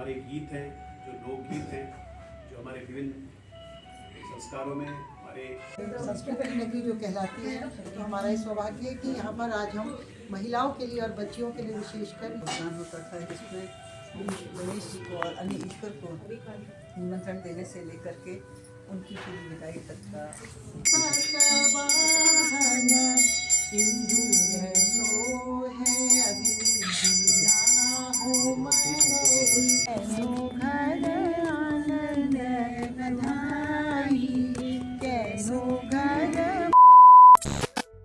हमारे गीत हैं, जो लोकगीत हैं, जो हमारे विभिन्न संस्कारों में हमारे संस्कृति नगरी जो कहलाती है, तो हमारा ये सौभाग्य है कि यहाँ पर आज हम महिलाओं के लिए और बच्चियों के लिए विशेषकर योगदान होता था, जिसमें गणेश जी को और अन्य ईश्वर को निमंत्रण देने से लेकर के उनकी पूरी विदाई तक का सिंधु जैसो है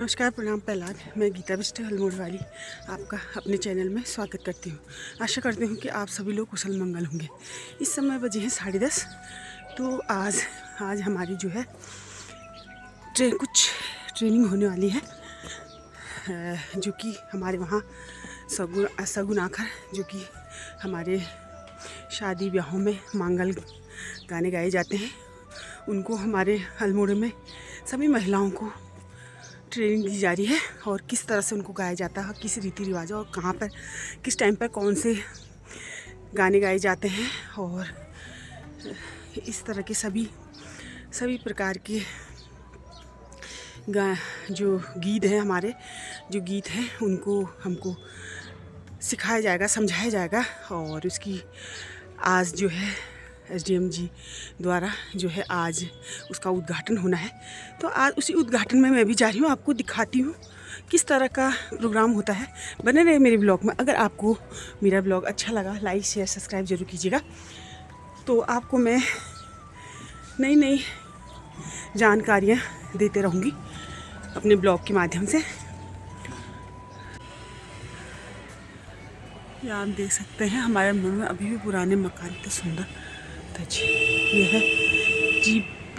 नमस्कार, प्रणाम, प्रहलाद। मैं गीता बिष्ट अल्मोड़ वाली आपका अपने चैनल में स्वागत करती हूँ। आशा करती हूँ कि आप सभी लोग कुशल मंगल होंगे। इस समय बजे हैं 10:30। तो आज हमारी जो है कुछ ट्रेनिंग होने वाली है, जो कि हमारे वहाँ सगुन आखर, जो कि हमारे शादी ब्याहों में मांगल गाने गाए जाते हैं, उनको हमारे अल्मोड़े में सभी महिलाओं को ट्रेनिंग दी जा रही है और किस तरह से उनको गाया जाता है, किस रीति रिवाज और कहाँ पर किस टाइम पर कौन से गाने गाए जाते हैं, और इस तरह के सभी प्रकार के जो गीत हैं, हमारे जो गीत हैं उनको हमको सिखाया जाएगा, समझाया जाएगा। और उसकी आज जो है SDM जी द्वारा जो है आज उसका उद्घाटन होना है। तो आज उसी उद्घाटन में मैं भी जा रही हूँ, आपको दिखाती हूँ किस तरह का प्रोग्राम होता है। बने रहे मेरे ब्लॉग में। अगर आपको मेरा ब्लॉग अच्छा लगा, लाइक शेयर सब्सक्राइब जरूर कीजिएगा। तो आपको मैं नई जानकारियाँ देते रहूँगी अपने ब्लॉग के माध्यम से। ये आप देख सकते हैं हमारे मन में अभी भी पुराने मकान इतने सुंदर जी। ये है GP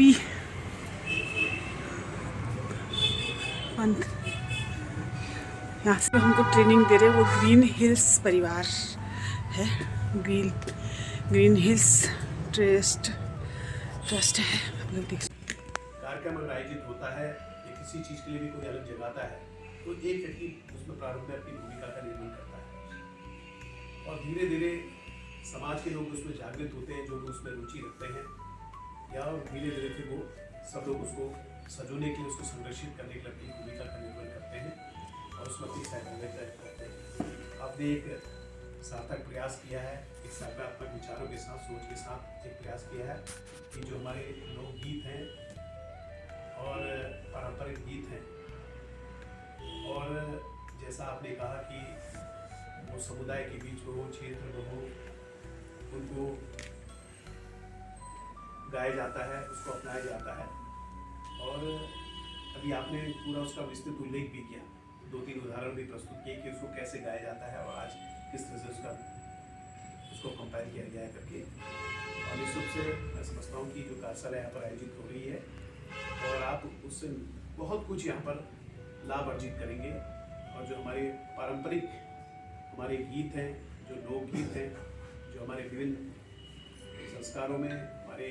पंथ। यहाँ से हमको ट्रेनिंग दे रहे हैं, वो ग्रीन हिल्स परिवार है, ग्रीन हिल्स ट्रस्ट है। आप लोग देख सकते हैं। कार्यक्रम अगर आयोजित होता है या किसी चीज़ के लिए भी कोई अलग जगाता है, तो एक व्यक्ति उसमें प्रारंभ में अपनी भूमिका का निर्माण करता है और धीरे धीरे समाज के लोग उसमें जागृत होते हैं, जो उसमें रुचि रखते हैं, या धीरे धीरे फिर वो सब लोग उसको सजोने के लिए, उसको संरक्षित करने के लिए अपनी भूमिका का निर्माण करते हैं और उसमें अपनी सहायता करते हैं। आपने एक सार्थक प्रयास किया है, एक सकारात्मक विचारों के साथ, सोच के साथ एक प्रयास किया है कि जो हमारे लोकगीत हैं और पारंपरिक गीत हैं, और जैसा आपने कहा कि वो समुदाय के बीच में हो, क्षेत्र में हो, उनको गाया जाता है, उसको अपनाया जाता है। और अभी आपने पूरा उसका विस्तृत उल्लेख भी किया, 2-3 उदाहरण भी प्रस्तुत किए कि उसको कैसे गाया जाता है और आज किस तरह से उसको कंपेयर किया गया है करके। और निश्चित रूप से मैं समझता हूँ कि जो कार्यशाला यहाँ पर आयोजित हो रही है और आप उससे बहुत कुछ यहाँ पर लाभ अर्जित करेंगे। और जो हमारे पारंपरिक हमारे गीत हैं, जो लोकगीत हैं, जो हमारे विभिन्न संस्कारों में, हमारे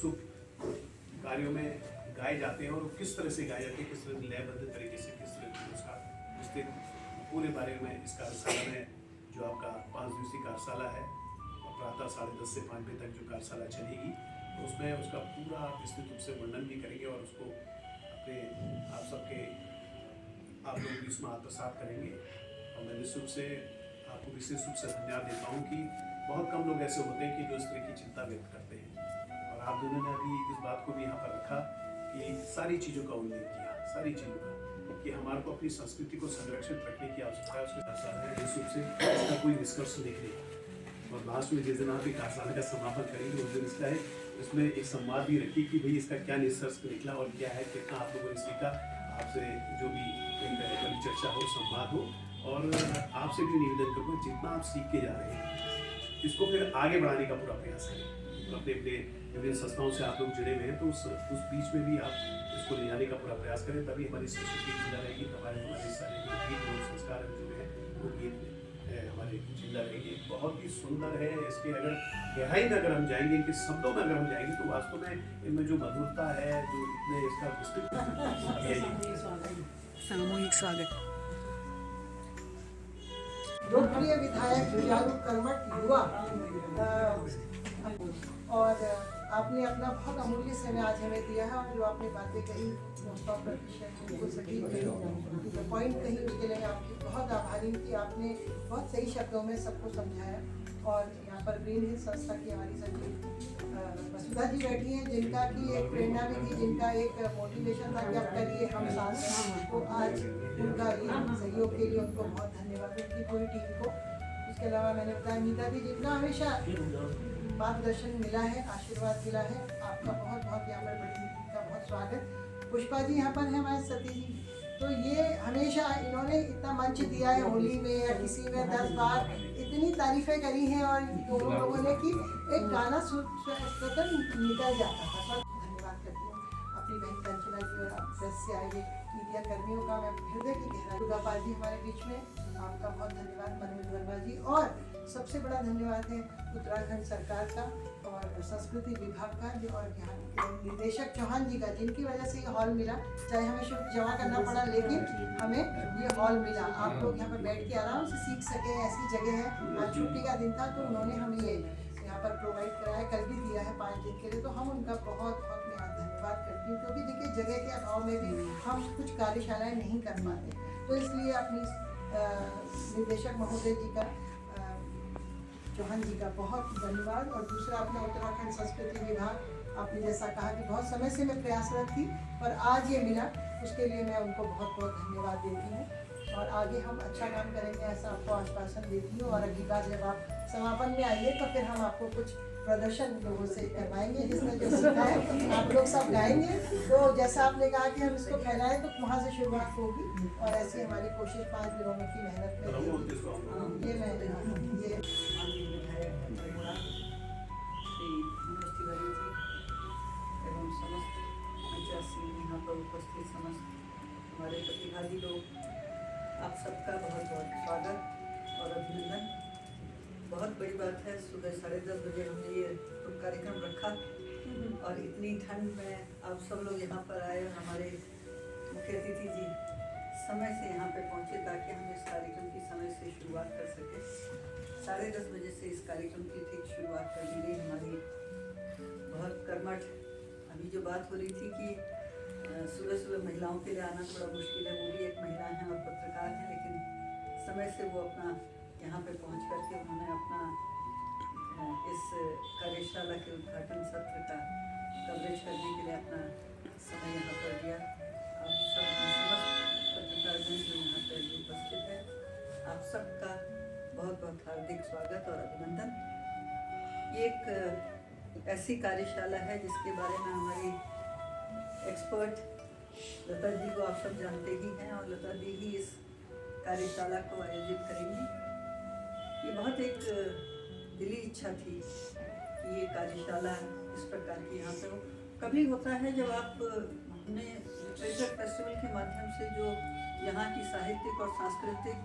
शुभ कार्यों में गाए जाते हैं और किस तरह से गाए जाते हैं, किस तरह से लयबद्ध तरीके से, किस तरह से उसका विस्तृत पूरे बारे में इस कार्यशाला में, जो आपका 5 दिवसीय कार्यशाला है और प्रातः 10:30 से 5 बजे तक जो कार्यशाला चलेगी, तो उसमें उसका पूरा विस्तृत रूप से वर्णन भी करेंगे और उसको अपने आप लोग भी इसमें आत्मसात करेंगे। और मैं निश्चित रूप से आपको विशेष रूप से धन्यवाद देता हूँ कि बहुत कम लोग ऐसे होते हैं कि जो इस तरह की चिंता व्यक्त करते हैं, और आप दोनों ने अभी इस बात को भी यहाँ पर रखा कि सारी चीज़ों का उल्लेख किया, सारी चीज़ों का, कि हमारे को अपनी संस्कृति को संरक्षित रखने की आवश्यकता है। उसके साथ है निश्चित रूप से इसका कोई निष्कर्ष निकले और लास्ट में जिस दिन आप कार्यशाला का समापन करेंगे उस दिन इसका है इसमें एक संवाद भी रखिए कि भाई इसका क्या निष्कर्ष निकला और क्या है, कितना आप लोगों ने सीखा। आपसे जो भी कहीं चर्चा हो, संवाद हो, और आपसे भी निवेदन करूँगा जितना आप सीख के जा रहे हैं इसको फिर आगे बढ़ाने का पूरा प्रयास करें। तो अपने विभिन्न संस्थाओं से आप लोग जुड़े हुए हैं, तो उस बीच में भी आप इसको ले जाने का पूरा प्रयास करें, तभी हमारी संस्कृति जिंदा रहेगी, हमारे सारे जो गीत और संस्कार जो है वो गीत हमारे जिंदा रहेगी। बहुत ही सुंदर है। इसके अगर गहराई में अगर हम जाएंगे, इनके शब्दों में अगर हम जाएंगे, तो वास्तव में इनमें जो मधुरता है, जो इतने इसका विस्तृत सामूहिक स्वागत। लोकप्रिय विधायक जुझारू कर्मठ युवा और आपने अपना बहुत अमूल्य समय आज हमें दिया है और जो आपने बातें कही 100% बिल्कुल सटीक कही, जो पॉइंट कही उसके लिए मैं आपकी बहुत आभारी हूँ कि आपने बहुत सही शब्दों में सबको समझाया। और यहाँ पर ग्रीन हिल संस्था की हमारी सचिव वसुधा जी बैठी हैं, जिनका की एक प्रेरणा भी थी, जिनका एक मोटिवेशन था कि आप करिए हम साथ हैं। तो आज उनका ये सहयोग के लिए उनको बहुत धन्यवाद, उनकी पूरी टीम को। उसके अलावा मैंने बताया नीता जी, जितना हमेशा मार्गदर्शन मिला है, आशीर्वाद मिला है, आपका बहुत बहुत यहाँ पर बड़ी दीदी का बहुत स्वागत। पुष्पा जी यहाँ पर है हमारे सती जी, तो ये हमेशा इन्होंने इतना मंच दिया है होली में या किसी में 10 बार इतनी तारीफें करी हैं और दोनों लोगों ने कि एक गाना स्वतः निकल जाता था। धन्यवाद करती हूँ अपनी बहन कंचना जी और प्रेस से आए मीडिया कर्मियों का मैं हृदय की गहराई। दुर्गापाल जी हमारे बीच में, आपका बहुत धन्यवाद। मनोज वर्मा जी, और सबसे बड़ा धन्यवाद है उत्तराखंड सरकार का और संस्कृति विभाग का और यहाँ निर्देशक चौहान जी का, जिनकी वजह से ये हॉल मिला। चाहे हमें शुल्क जमा करना पड़ा, लेकिन हमें ये हॉल मिला। आप लोग यहाँ पर बैठ के आराम से सीख सके, ऐसी जगह है। आज छुट्टी का दिन था तो उन्होंने हमें ये यहाँ पर प्रोवाइड कराया, कल भी दिया है 5 दिन के लिए, तो हम उनका बहुत बहुत मैं धन्यवाद करती हूँ। क्योंकि देखिए जगह के अभाव में भी हम कुछ कार्यशालाएँ नहीं कर पाते, तो इसलिए अपनी निर्देशक महोदय जी का, चौहान जी का बहुत धन्यवाद। और दूसरा अपना उत्तराखंड संस्कृति विभाग, आपने जैसा कहा कि बहुत समय से मैं प्रयासरत थी पर आज ये मिला, उसके लिए मैं उनको बहुत बहुत धन्यवाद देती हूँ। और आगे हम अच्छा काम करेंगे ऐसा आपको आश्वासन देती हूँ। और अगली बार जब आप समापन में आइए तो फिर हम आपको कुछ प्रदर्शन लोगों से करवाएंगे, जिसमें जो सीखा है आप लोग सब गाएंगे। तो जैसा आपने कहा कि हम इसको फैलाएं तो वहाँ से शुरुआत होगी और ऐसी हमारी कोशिश 5 दिनों में की मेहनत में ये मैं ये एवं समस्त पंचासी यहाँ पर उपस्थित समस्त हमारे प्रतिभागी लोग, आप सबका बहुत बहुत स्वागत और अभिनंदन। बहुत बड़ी बात है, सुबह 10:30 बजे हमने ये कार्यक्रम रखा और इतनी ठंड में आप सब लोग यहाँ पर आए और हमारे मुख्य अतिथि जी समय से यहाँ पे पहुँचे ताकि हम इस कार्यक्रम की समय से शुरुआत कर सकें। 10:30 बजे से इस कार्यक्रम की ठीक शुरुआत कर दी गई। हमारी बहुत कर्मठ, अभी जो बात हो रही थी कि सुबह सुबह महिलाओं के लिए आना थोड़ा मुश्किल है, वो भी एक महिला हैं और पत्रकार हैं, लेकिन समय से वो अपना यहाँ पे पहुँच करके उन्होंने अपना इस कार्यशाला के उद्घाटन सत्र का कवरेज करने के लिए अपना समय यहाँ पर दिया। आप सब समस्त पत्रकारगण जो यहाँ पर उपस्थित है, आप सबका बहुत बहुत हार्दिक स्वागत और अभिनंदन। ये एक ऐसी कार्यशाला है जिसके बारे में हमारी एक्सपर्ट लता जी को आप सब जानते ही हैं और लता जी ही इस कार्यशाला को आयोजित करेंगी। ये बहुत एक दिली इच्छा थी कि ये कार्यशाला इस प्रकार की यहाँ पे हो। कभी होता है जब आप हमने लिटरेचर फेस्टिवल के माध्यम से जो यहाँ की साहित्यिक और सांस्कृतिक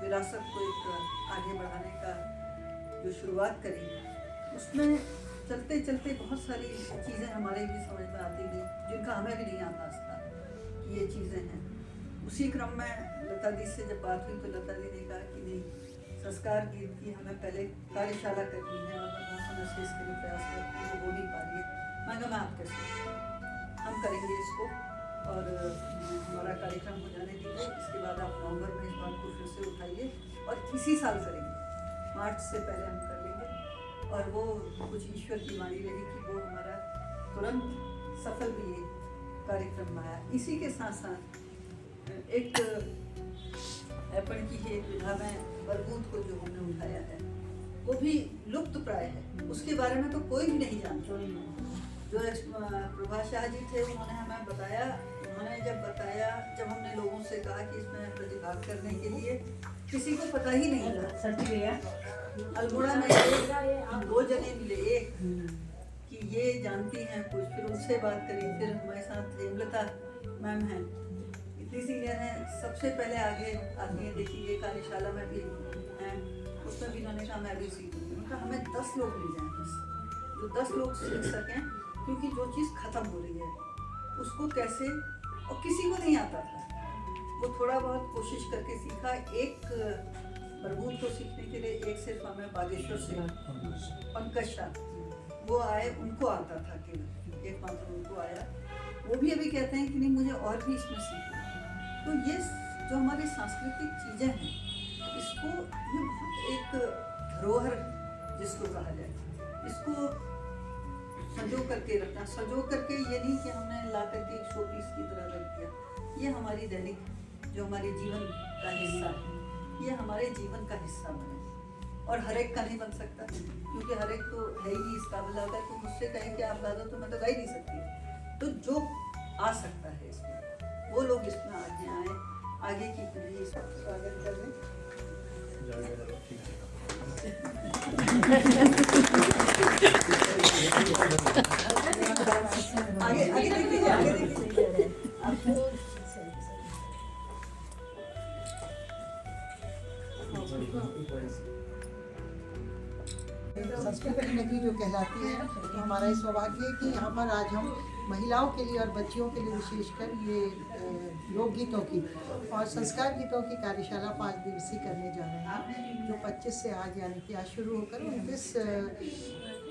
विरासत को एक आगे बढ़ाने का जो शुरुआत करी, उसमें चलते चलते बहुत सारी चीज़ें हमारे भी समझ में आती गई जिनका हमें भी नहीं आभास था कि ये चीज़ें हैं। उसी क्रम में लता दी से जब बात हुई तो लता दी ने कहा कि नहीं, संस्कार गीत की हमें पहले कार्यशाला करनी है और मैं बहुत समय से इसके लिए प्रयास करती हूँ, वो नहीं पा रही है। मैं कहा मैं आपके साथ हम करेंगे इसको और हमारा कार्यक्रम हो जाने दीजिए। इसके बाद आप नवंबर में इस बात को फिर से उठाइए और इसी साल करेंगे, मार्च से पहले हम कर लेंगे। और वो कुछ ईश्वर की वाणी रही कि वो हमारा तुरंत सफल भी ये कार्यक्रम आया। इसी के साथ साथ एक ऐपण की ही एक विधा में बरगूद को जो हमने उठाया है वो भी लुप्त प्राय है, उसके बारे में तो कोई भी नहीं जानता। जो प्रभा शाह जी थे उन्होंने हमें बताया, उन्होंने जब बताया, जब हमने लोगों से कहा कि इसमें प्रतिभाग करने के लिए, किसी को पता ही नहीं था। अल्मोड़ा में 2 जने मिले, एक कि ये जानती हैं कुछ, फिर उनसे बात करी, फिर हमारे साथ हेमलता मैम हैं, इतनी सीनियर हैं, सबसे पहले आगे आती हैं, देखिए ये कार्यशाला में भी हैं, उसमें भी इन्होंने कहा मैं भी सीखूँगी। उनका हमें 10 लोग मिल जाएँ बस, जो 10 लोग सीख सकें, क्योंकि जो चीज़ ख़त्म हो रही है उसको कैसे, और किसी को नहीं आता था, वो थोड़ा बहुत कोशिश करके सीखा। एक प्रभु को सीखने के लिए एक सिर्फ हमें बागेश्वर से पंकज शाह वो आए, उनको आता था केवल, एकमात्र उनको आया। वो भी अभी कहते हैं कि नहीं मुझे और भी इसमें सीखना। तो ये जो हमारी सांस्कृतिक चीज़ें हैं, इसको ये बहुत एक धरोहर जिसको कहा जाए, इसको संजो करके रखना। संजो करके ये नहीं कि हमने ला करके एक शो पीस की तरह रख दिया। ये हमारी दैनिक जो हमारे जीवन का हिस्सा है, ये हमारे जीवन का हिस्सा बने। और हर एक का नहीं बन सकता, क्योंकि हर एक तो है ही नहीं इस काबिल। अगर कोई मुझसे कहे कि आप गा दो तो मैं तो गा ही नहीं सकती। तो जो आ सकता है इसमें, वो लोग इसमें आगे आए, आगे की पीढ़ी इसका स्वागत करें। आगे आगे देखिए, आगे देखिए आपको संस्कृति नगरी जो कहलाती है, तो हमारा ये सौभाग्य है कि यहाँ पर आज हम महिलाओं के लिए और बच्चियों के लिए विशेषकर ये लोकगीतों की और संस्कार गीतों की कार्यशाला 5 दिवसीय करने जा रहे हैं, जो 25 से आज यानी कि आज शुरू होकर 29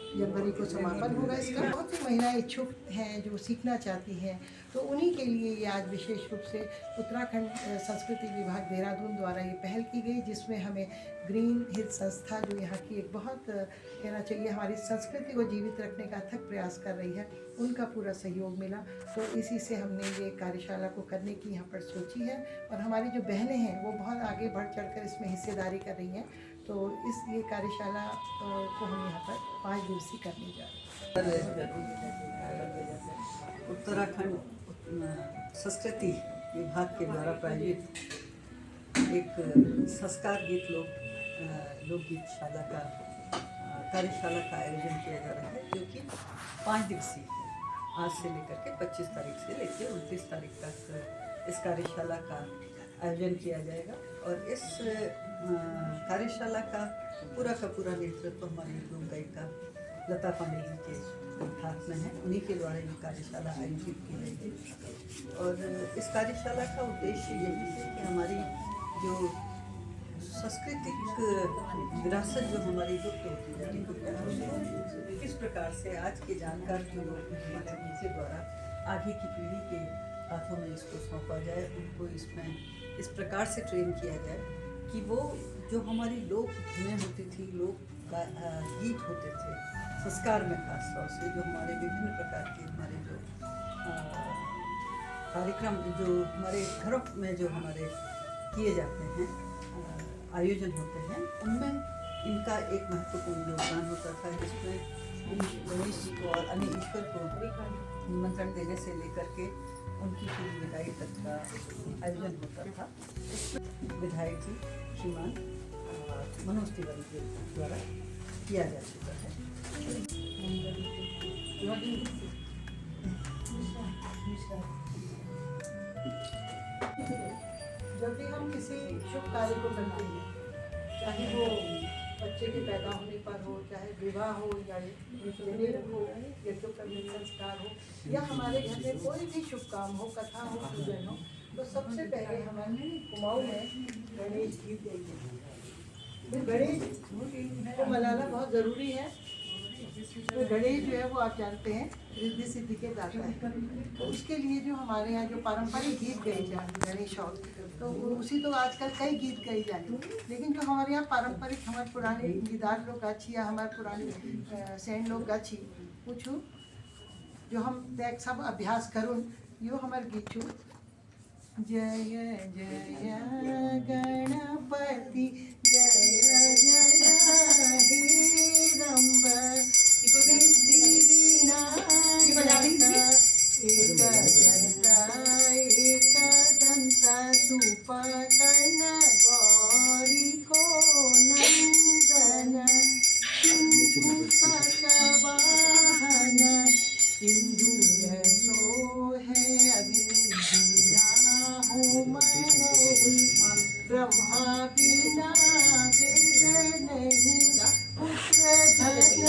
जनवरी को समापन होगा इसका। बहुत सी महिलाएं इच्छुक हैं जो सीखना चाहती हैं, तो उन्हीं के लिए ये आज विशेष रूप से उत्तराखंड संस्कृति विभाग देहरादून द्वारा ये पहल की गई, जिसमें हमें ग्रीन हिल संस्था जो यहाँ की एक बहुत कहना चाहिए हमारी संस्कृति को जीवित रखने का अथक प्रयास कर रही है, उनका पूरा सहयोग मिला। तो इसी से हमने ये कार्यशाला को करने की यहाँ पर सोची है, और हमारी जो बहनें हैं वो बहुत आगे बढ़ चढ़कर इसमें हिस्सेदारी कर रही हैं। तो ये कार्यशाला को हम यहाँ पर 5 दिवसीय करने जा रहे हैं। उत्तराखंड संस्कृति विभाग के द्वारा प्रायोजित एक संस्कार गीत लोकगीत शाला का कार्यशाला का आयोजन किया जा रहा है, जो कि 5 दिवसीय है। आज से लेकर के 25 तारीख से लेकर 29 तारीख तक इस कार्यशाला का आयोजन किया जाएगा। और इस कार्यशाला का पूरा नेतृत्व हमारी लोक गायिका लता पांडे जी के हाथ में है। उन्हीं के द्वारा ये कार्यशाला आयोजित की गई थी। और इस कार्यशाला का उद्देश्य यही है कि हमारी जो सांस्कृतिक विरासत जो हमारी लुप्त होती जा रही है, किस प्रकार से आज के जानकार जो लोग हमारे उनके द्वारा आगे की पीढ़ी के हाथों में इसको सौंपा जाए, उनको इसमें इस प्रकार से ट्रेन किया जाए कि वो जो हमारी लोक धुनें होती थी, लोक गीत होते थे संस्कार में, खास तौर से जो हमारे विभिन्न प्रकार के हमारे जो कार्यक्रम जो हमारे घरों में जो हमारे किए जाते हैं, आयोजन होते हैं, उनमें इनका एक महत्वपूर्ण योगदान होता था, जिसमें गणेश जी को और अन्य ईश्वर को निमंत्रण देने से लेकर के उनकी पूरी विदाई तक का आयोजन होता था। इसमें विधायक जी श्रीमान मनोज तिवारी के द्वारा किया जा चुका है। जब भी हम किसी शुभ कार्य को करते हैं, चाहे वो बच्चे के पैदा होने पर हो, चाहे विवाह हो या जनेऊ हो, यज्ञोपवीत संस्कार हो, या हमारे घर में कोई भी शुभ काम हो, कथा हो, पूजन हो, तो सबसे पहले हमारे कुमाऊं में गणेश गीत गाइए। गणेश को मनाना बहुत ज़रूरी है। तो गणेश जो है वो आप जानते हैं रिद्धि सिद्धि के दाता है, तो उसके लिए जो हमारे यहाँ जो पारंपरिक गीत गाए जाते हैं गणेश और, तो उसी तो आजकल कई गीत गाए जाते, लेकिन जो हमारे यहाँ पारंपरिक हमारे पुराने गीदार लोग गाछी या हमारे पुराने सैन लोग गाछी पूछू जो हम देख सब अभ्यास करूँ, यो हमारे गीत छू। जय जय गणपति जय जय हे रंब एकदंता सुपकर्ण गौरी को नंदन सिंधु सकवाहन सिंधु सोहे ब्रह्मा बिना वेद नहीं पुत्र धन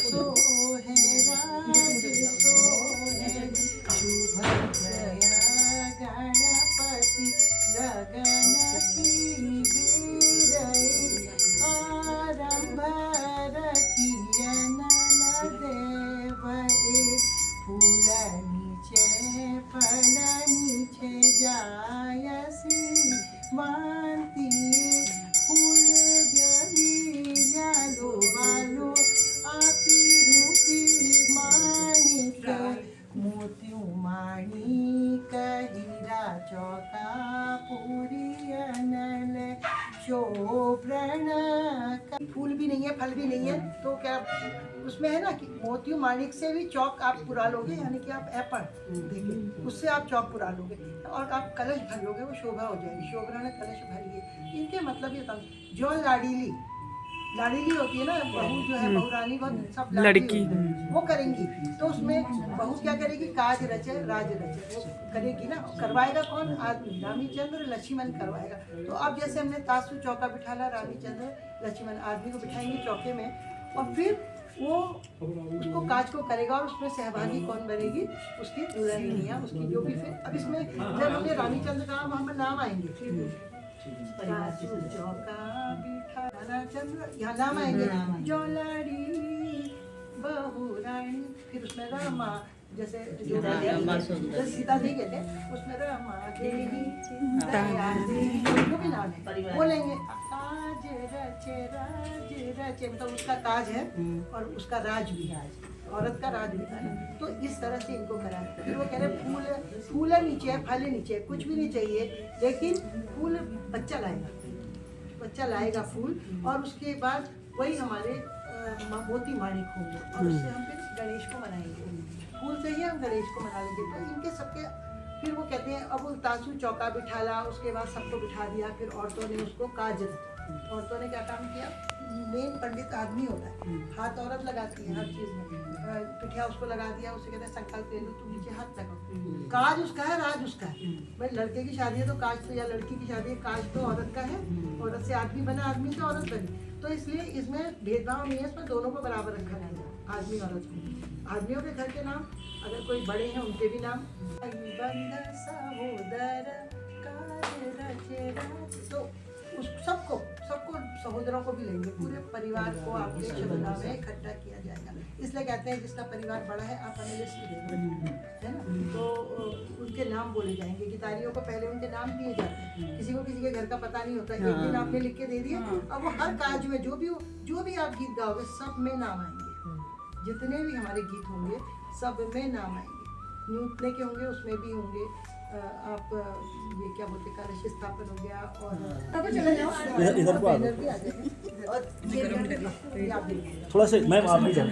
सोहे राज सोहे शुभ जय गणपति गगन की शोभ्रण। फूल भी नहीं है, फल भी नहीं है, तो क्या उसमें है ना कि मोतियों माणिक से भी चौक आप पुरा लोगे, यानी कि आप एप्पल देखिए उससे आप चौक पुरा लोगे और आप कलश भर लोगे, वो शोभा हो जाएगी। शोभ्रण कलश भरिए, इनके मतलब ये था जो लाडीली होती है ना, बहू जो है बहुरानी, बहुत सब लड़की वो करेंगी, तो उसमें बहू क्या करेगी, काज रचे राज रचे, वो करेगी ना। करवाएगा कौन, आदमी, रामीचंद्र लक्ष्मण करवाएगा। तो अब जैसे हमने तासु चौका बिठाला, रामीचंद्र लक्ष्मण आदमी को बिठाएंगे चौके में, और फिर वो उसको काज को करेगा, और उसमें सहभागी कौन बनेगी, उसकी दुल्हनिया, उसकी जो भी। फिर अब इसमें जब हमने रामीचंद्र का वहाँ नाम आएंगे, तासु चौका बिठाला चंद्र, यहाँ नाम आएंगे, जो लाड़ी बहू रानी, फिर उसमें रामा, जैसे सीता दी कहते हैं, उसमें रमा देवी दया देवी, जो भी नाम है बोलेंगे। काज रचे राज रचे, मतलब उसका काज है और उसका राज भी है, औरत का राज भी है। तो इस तरह से इनको कराना। फिर वो कह रहे फूल है नीचे है, फल है नीचे है, कुछ भी नहीं चाहिए, लेकिन फूल बच्चा लाएगा फूल, और उसके बाद वही हमारे मोती माणिक होंगे, और उससे हम फिर गणेश को मनाएंगे। फूल से ही हम गणेश को मना लेंगे। तो इनके सबके फिर वो कहते हैं, अब वो तासु चौका बिठाला, उसके बाद सबको बिठा दिया, फिर औरतों ने उसको काज, औरतों ने क्या काम किया, मेन पंडित आदमी होता है, हाथ औरत लगाती है हर चीज में, पिठिया उसको लगा दिया, उसे कहते हैं संकल्प ले लो, तुम नीचे हाथ लगाओ। काज उसका है, राज उसका है। भाई लड़के की शादी है तो काज तो, या लड़की की शादी है काज तो औरत का है, औरत से आदमी बना, आदमी से औरत बनी। तो इसलिए इसमें भेदभाव नहीं है, इसमें दोनों को बराबर रखा जाएगा, आदमी औरत को। आदमियों के घर के नाम, अगर कोई बड़े हैं उनके भी नाम, तो उस सबको सहोदरों को भी लेंगे, पूरे परिवार को आपके शबदा में इकट्ठा किया जाएगा। इसलिए कहते हैं जिसका परिवार बड़ा है आप हमें लिस्ट दे दो, है ना, तो उनके नाम बोले जाएंगे। गिटारियों को पहले उनके नाम दिए जाते हैं, किसी को किसी के घर का पता नहीं होता, एक दिन आपने लिख के दे दिया, अब वो हर काज में जो भी आप गीत गाओगे सब में नाम आएंगे, जितने भी हमारे गीत होंगे सब में नाम आएंगे। नृत्य के होंगे उसमें भी होंगे, आप ये क्या बोलते, कलश स्थापन हो गया, और इधर को आ जाओ। भी आ जाएगा, और थोड़ा सा मैम आप भी जाओ।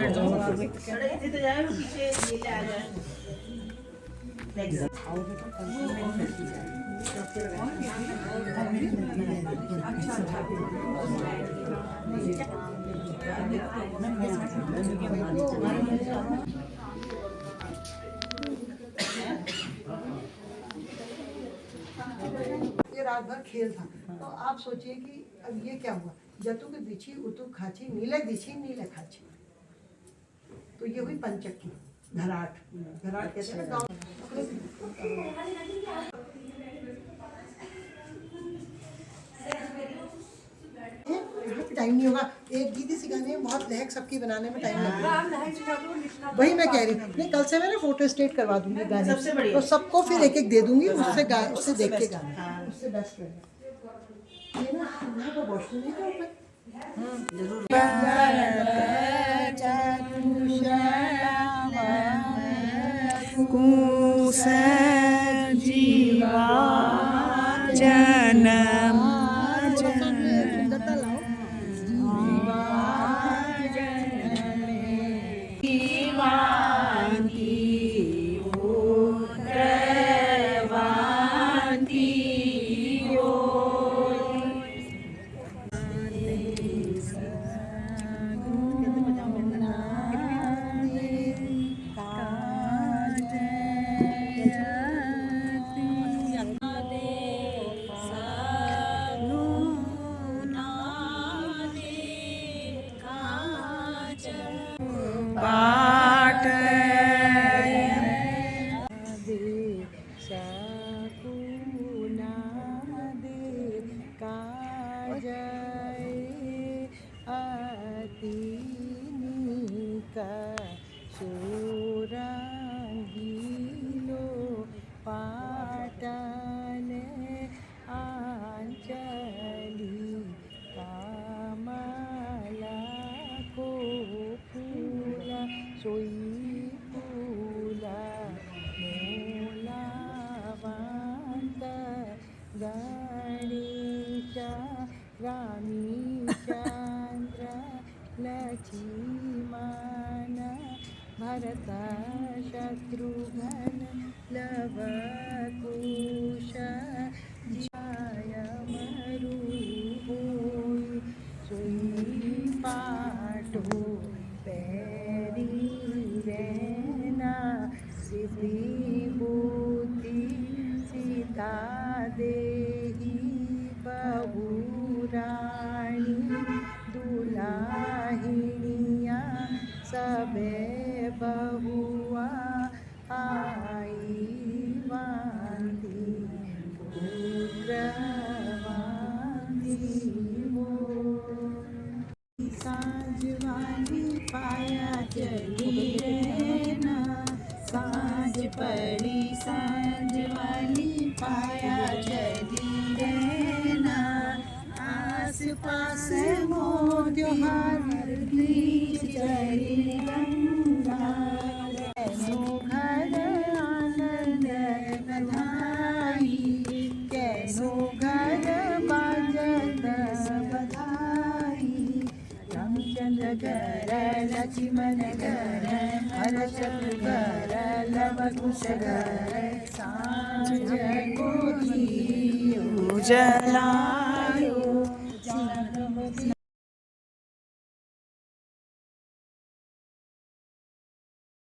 ये रात भर खेल था। तो आप सोचिए कि अब ये क्या हुआ, जतु के दिछी उतु खाची, नीले दिछी नीले खाची, तो ये हुई पंचक्की, घराट कहते हैं ना गाँव। टाइम नहीं होगा, एक गीत ही सिखाने में बहुत लहक सबकी बनाने में टाइम लगेगा। वही मैं कह रही हूँ, नहीं कल से मैं ना फोटो स्टेट करवा दूंगी गाने, तो सबको फिर एक एक दे दूंगी, उससे देख के गाना, उससे बेस्ट रहेगा। ये ना यहाँ पर वॉशरूम नहीं था ऊपर, जीवा जनम सुंदरता लाओ। चंद्र लक्ष्मण भरत शत्रुघ्न लव कुश जय मरु होई सोई पाटो पैरी रहना सिद्धि बुद्धि सीता देही बहुरानी दुलाहिनिया सबे बहुआ आई वांती पुत्रवानी सांझ वाली पाया चली रहना सांझ पड़ी सांझ वाली पाया चली रहना आस पास मोतिहार बीच चली गंगा कैसो घर आनंद बधाई कैसो घर बाजत बधाई रामचंद्र घर लक्ष्मण घर भरत घर लव कुश घर सांझ को दियो जला